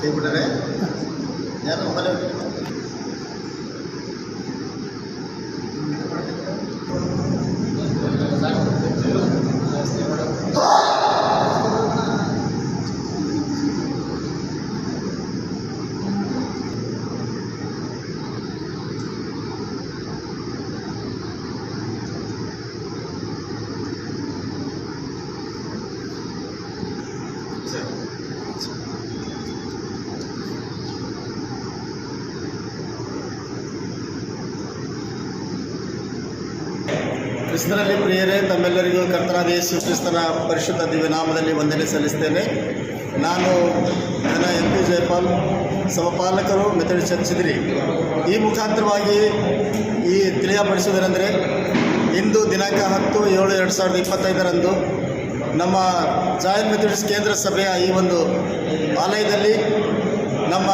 ಸಿಗ್ಬಿಟ್ರೆ ಯಾರು ಮನೆ ಕ್ರಿಸ್ತನಲ್ಲಿ ಪ್ರಿಯರೇ, ತಮ್ಮೆಲ್ಲರಿಗೂ ಕರ್ತನಾದ ಯೇಸು ಕ್ರಿಸ್ತನ ಪರಿಶುದ್ಧ ದಿವ್ಯನಾಮದಲ್ಲಿ ವಂದನೆ ಸಲ್ಲಿಸ್ತೇನೆ. ನಾನು ನನ್ನ MP ಜಯಪಾಲ್, ಸಮಪಾಲಕರು ಮೆಥಡಿಸ್ಟ್ ಚರ್ಚ್ ಚಿದ್ರಿ. ಈ ಮುಖಾಂತರವಾಗಿ ಈ ತಿಳಿಯಪಡಿಸುವುದೇನೆಂದರೆ, ಇಂದು ದಿನಾಂಕ 10/7/2025 ನಮ್ಮ ಜಾಯನ್ ಮೆಥಡಿಸ್ಟ್ ಕೇಂದ್ರ ಸಭೆಯ ಈ ಒಂದು ಆಲಯದಲ್ಲಿ ನಮ್ಮ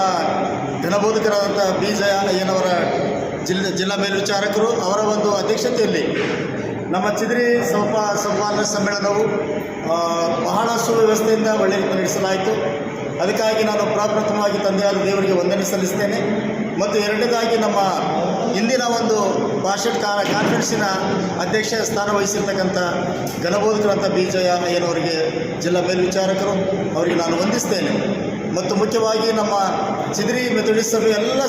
ಘನಬೋಧಕರಾದಂಥ ಬಿ ಜಯ ಅಯ್ಯನವರ ಜಿಲ್ಲಾ ಮೇಲ್ವಿಚಾರಕರು ಅವರ ಒಂದು ಅಧ್ಯಕ್ಷತೆಯಲ್ಲಿ ನಮ್ಮ ಚಿದ್ರಿ ಸಂಪಾದನಾ ಸಮ್ಮೇಳನವು ಬಹಳ ಸುವ್ಯವಸ್ಥೆಯಿಂದ ಒಳ್ಳೆಯ ರೀತಿ ನಡೆಸಲಾಯಿತು. ಅದಕ್ಕಾಗಿ ನಾನು ಪ್ರಪ್ರಥಮವಾಗಿ ತಂದೆಯಾದ ದೇವರಿಗೆ ವಂದನೆ ಸಲ್ಲಿಸ್ತೇನೆ. ಮತ್ತು ಎರಡನೇದಾಗಿ ನಮ್ಮ ಇಂದಿನ ಒಂದು ಭಾಷಣ ಕಾನ್ಫರೆನ್ಸಿನ ಅಧ್ಯಕ್ಷ ಸ್ಥಾನ ವಹಿಸಿರ್ತಕ್ಕಂಥ ಘನಬೋಧಕರಂಥ ಬಿ ಜಯ ಅಯ್ಯನವರಿಗೆ ಜಿಲ್ಲಾ ಮೇಲ್ವಿಚಾರಕರು ಅವರಿಗೆ ನಾನು ವಂದಿಸ್ತೇನೆ. ಮತ್ತು ಮುಖ್ಯವಾಗಿ ನಮ್ಮ ಚಿದ್ರಿ ಮೆಥಡಿಸ್ಟ್ ಸಭೆ ಎಲ್ಲ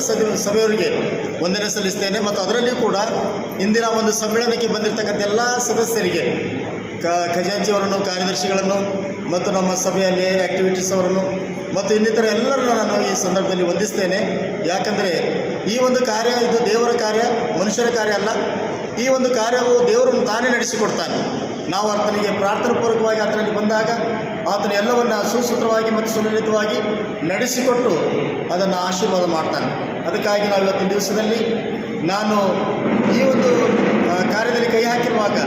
ಸಭೆಯವರಿಗೆ ವಂದನೆ ಸಲ್ಲಿಸ್ತೇನೆ. ಮತ್ತು ಅದರಲ್ಲಿಯೂ ಕೂಡ ಇಂದಿನ ಒಂದು ಸಮ್ಮೇಳನಕ್ಕೆ ಬಂದಿರತಕ್ಕಂಥ ಎಲ್ಲ ಸದಸ್ಯರಿಗೆ, ಖಜಾಂಚಿಯವರನ್ನು, ಕಾರ್ಯದರ್ಶಿಗಳನ್ನು ಮತ್ತು ನಮ್ಮ ಸಭೆಯಲ್ಲಿ ಆ್ಯಕ್ಟಿವಿಟೀಸ್ ಅವರನ್ನು ಮತ್ತು ಇನ್ನಿತರ ಎಲ್ಲರನ್ನು ನಾನು ಈ ಸಂದರ್ಭದಲ್ಲಿ ವಂದಿಸ್ತೇನೆ. ಯಾಕಂದರೆ ಈ ಒಂದು ಕಾರ್ಯ ಇದು ದೇವರ ಕಾರ್ಯ, ಮನುಷ್ಯರ ಕಾರ್ಯ ಅಲ್ಲ. ಈ ಒಂದು ಕಾರ್ಯವು ದೇವರನ್ನು ತಾನೇ ನಡೆಸಿಕೊಡ್ತಾನೆ. ನಾವು ಆತನಿಗೆ ಪ್ರಾರ್ಥನಾಪೂರ್ವಕವಾಗಿ ಆತನಲ್ಲಿ ಬಂದಾಗ ಆತನ ಎಲ್ಲವನ್ನು ಸುಸೂತ್ರವಾಗಿ ಮತ್ತು ಸುಲಲಿತವಾಗಿ ನಡೆಸಿಕೊಟ್ಟು ಅದನ್ನು ಆಶೀರ್ವಾದ ಮಾಡ್ತಾನೆ. ಅದಕ್ಕಾಗಿ ನಾವು ಇವತ್ತಿನ ದಿವಸದಲ್ಲಿ ನಾನು ಈ ಒಂದು ಕಾರ್ಯದಲ್ಲಿ ಕೈ ಹಾಕಿರುವಾಗ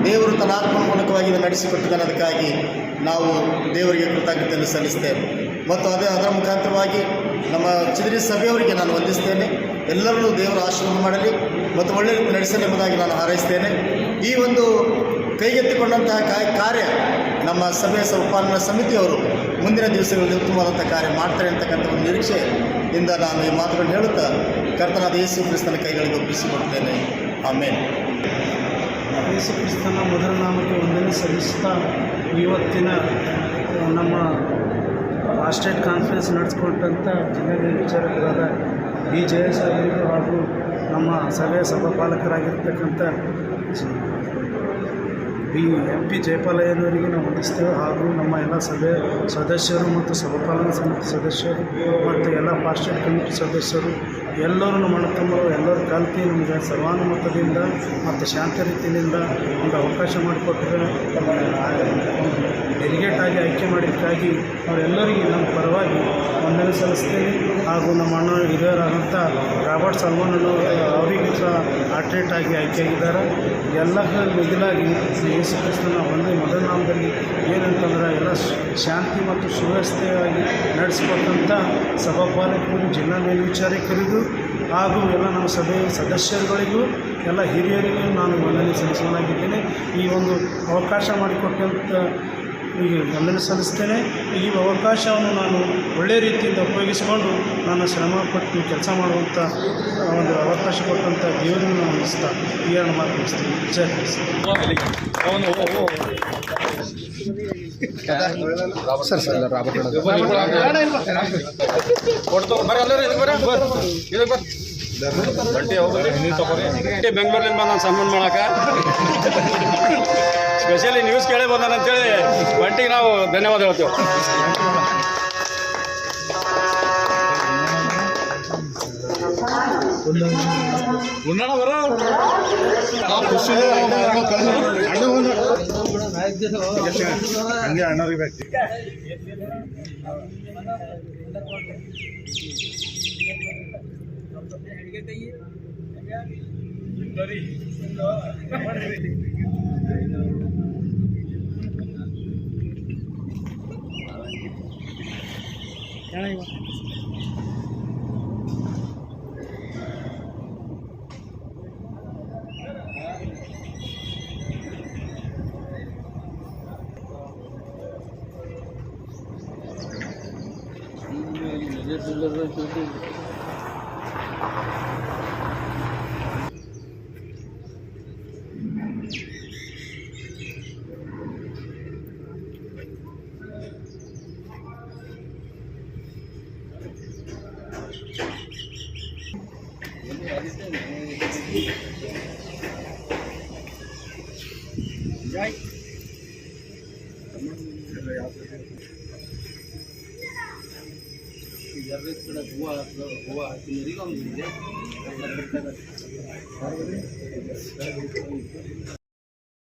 ದೇವರು ತನ್ನ ಆತ್ಮ ಮೂಲಕವಾಗಿ ಇದನ್ನು ನಡೆಸಿಕೊಟ್ಟಿದ್ದಾನೆ. ಅದಕ್ಕಾಗಿ ನಾವು ದೇವರಿಗೆ ಕೃತಜ್ಞತೆಯನ್ನು ಸಲ್ಲಿಸ್ತೇವೆ. ಮತ್ತು ಅದರ ಮುಖಾಂತರವಾಗಿ ನಮ್ಮ ಚಿದ್ರಿ ಸಭೆಯವರಿಗೆ ನಾನು ವಂದಿಸ್ತೇನೆ. ಎಲ್ಲರನ್ನೂ ದೇವರ ಆಶೀರ್ವಾದ ಮಾಡಲಿ ಮತ್ತು ಒಳ್ಳೆಯ ರೀತಿ ನಡೆಸಲಿ ಎಂಬುದಾಗಿ ನಾನು ಹಾರೈಸ್ತೇನೆ. ಈ ಒಂದು ಕೈಗೆತ್ತಿಕೊಂಡಂತಹ ಕಾರ್ಯ ನಮ್ಮ ಸಭೆಯ ಸಂಪಾದನಾ ಸಮಿತಿಯವರು ಮುಂದಿನ ದಿವಸಗಳಲ್ಲಿ ಉತ್ತಮವಾದಂಥ ಕಾರ್ಯ ಮಾಡ್ತಾರೆ ಅಂತಕ್ಕಂಥ ಒಂದು ನಿರೀಕ್ಷೆಯಿಂದ ನಾನು ಈ ಮಾತುಗಳನ್ನು ಹೇಳುತ್ತಾ ಕರ್ತನಾದ ಯೇಸು ಕ್ರಿಸ್ತನ ಕೈಗಳಿಗೆ ಒಪ್ಪಿಸಿಕೊಡ್ತೇನೆ. ಆಮೇಲೆ ಯೇಸು ಕ್ರಿಸ್ತನ ಮೊದಲ ನಾಮಕ್ಕೆ ವಂದನೆ ಸಲ್ಲಿಸುತ್ತಾ ಇವತ್ತಿನ ನಮ್ಮ ಸ್ಟೇಟ್ ಕಾನ್ಫರೆನ್ಸ್ ನಡೆಸ್ಕೊಂಡಂಥ ಜಿಲ್ಲಾ ವಿಚಾರಕರಾದ ಬಿ ಜಯ ಸಾಹೇಬರು ಹಾಗೂ ನಮ್ಮ ಸಭೆಯ ಸಭಾಪಾಲಕರಾಗಿರ್ತಕ್ಕಂಥ MP ಜಯಪಾಲಯ್ಯನವರಿಗೆ ನಾವು ವಂದಿಸ್ತೇವೆ. ಹಾಗೂ ನಮ್ಮ ಎಲ್ಲ ಸಭೆಯ ಸದಸ್ಯರು ಮತ್ತು ಸಭಾಪಾಲನಾ ಸಮಿತಿ ಸದಸ್ಯರು ಮತ್ತು ಎಲ್ಲ ಪಾಸ್ಟೇಟ್ ಕಮಿಟಿ ಸದಸ್ಯರು ಎಲ್ಲರೂ ನಮ್ಮ ಅಣ್ಣತಮ್ಮರು ಎಲ್ಲರೂ ಕಲಿತು ನಮಗೆ ಸರ್ವಾನುಮತದಿಂದ ಮತ್ತು ಶಾಂತ ರೀತಿಯಿಂದ ಒಂದು ಅವಕಾಶ ಮಾಡಿಕೊಟ್ಟರೆ ಡೆಲಿಗೇಟ್ ಆಗಿ ಆಯ್ಕೆ ಮಾಡಿದ್ದಕ್ಕಾಗಿ ಅವರೆಲ್ಲರಿಗೆ ನಮ್ಮ ಪರವಾಗಿ ವಂದನೆ ಸಲ್ಲಿಸ್ತೇನೆ. ಹಾಗೂ ನಮ್ಮ ಅಣ್ಣ ಹಿರಿಯರಾದಂಥ ರಾಬರ್ಟ್ ಸಲ್ಮಾನನ್ನು ಅವರಿಗೂ ಸಹ ಆಲ್ಟರ್ನೇಟ್ ಆಗಿ ಆಯ್ಕೆಯಾಗಿದ್ದಾರೆ. ಎಲ್ಲಕ್ಕೂ ಮಿಗಿಲಾಗಿ ಯೇಸು ಕ್ರಿಸ್ತನ ಒಂದೇ ಮೊದಲ ನಾಮದಲ್ಲಿ ಏನಂತಂದ್ರೆ ಎಲ್ಲ ಶಾಂತಿ ಮತ್ತು ಸುವ್ಯವಸ್ಥೆಯಾಗಿ ನಡೆಸಿಕೊಟ್ಟಂಥ ಸಭಾಪಾಲಕರು, ಜಿಲ್ಲಾ ಮೇಲ್ವಿಚಾರಕರಿಗೂ ಹಾಗೂ ಎಲ್ಲ ನಮ್ಮ ಸಭೆಯ ಸದಸ್ಯರುಗಳಿಗೂ ಎಲ್ಲ ಹಿರಿಯರಿಗೂ ನಾನು ವಂದನೆ ಸಲ್ಲಿಸೋನಾಗಿದ್ದೇನೆ. ಈ ಒಂದು ಅವಕಾಶ ಮಾಡಿಕೊಟ್ಟಂಥ ಈಗ ವಂದನೆ ಸಲ್ಲಿಸ್ತೇನೆ. ಈ ಅವಕಾಶವನ್ನು ನಾನು ಒಳ್ಳೆಯ ರೀತಿಯಿಂದ ಉಪಯೋಗಿಸಿಕೊಂಡು ನಾನು ಶ್ರಮಪಟ್ಟು ಕೆಲಸ ಮಾಡುವಂಥ ಒಂದು ಅವಕಾಶ ಕೊಟ್ಟಂಥ ದೇವರನ್ನು ನಾನು ಅನ್ನಿಸ್ತಾ ಈ ಎರಡು ಮಾತು ಮುಗಿಸ್ತೀನಿ. ಜಯ ಕ್ರಿಸ್ತ. ಬೆಂಗಳೂರಿಂದ ನಾನು ಸನ್ಮಾನ ಮಾಡಕ್ಕೆ ಸ್ಪೆಷಲಿ ನ್ಯೂಸ್ ಕೇಳಿ ಬಂದಾನಂತೇಳಿ ಬಂಟಿಗೆ ನಾವು ಧನ್ಯವಾದ ಹೇಳ್ತೇವೆ. ಹಂಗೆ ಅಣ್ಣವ್ರಿಗೆ ಬೇಕು. ಹೂವು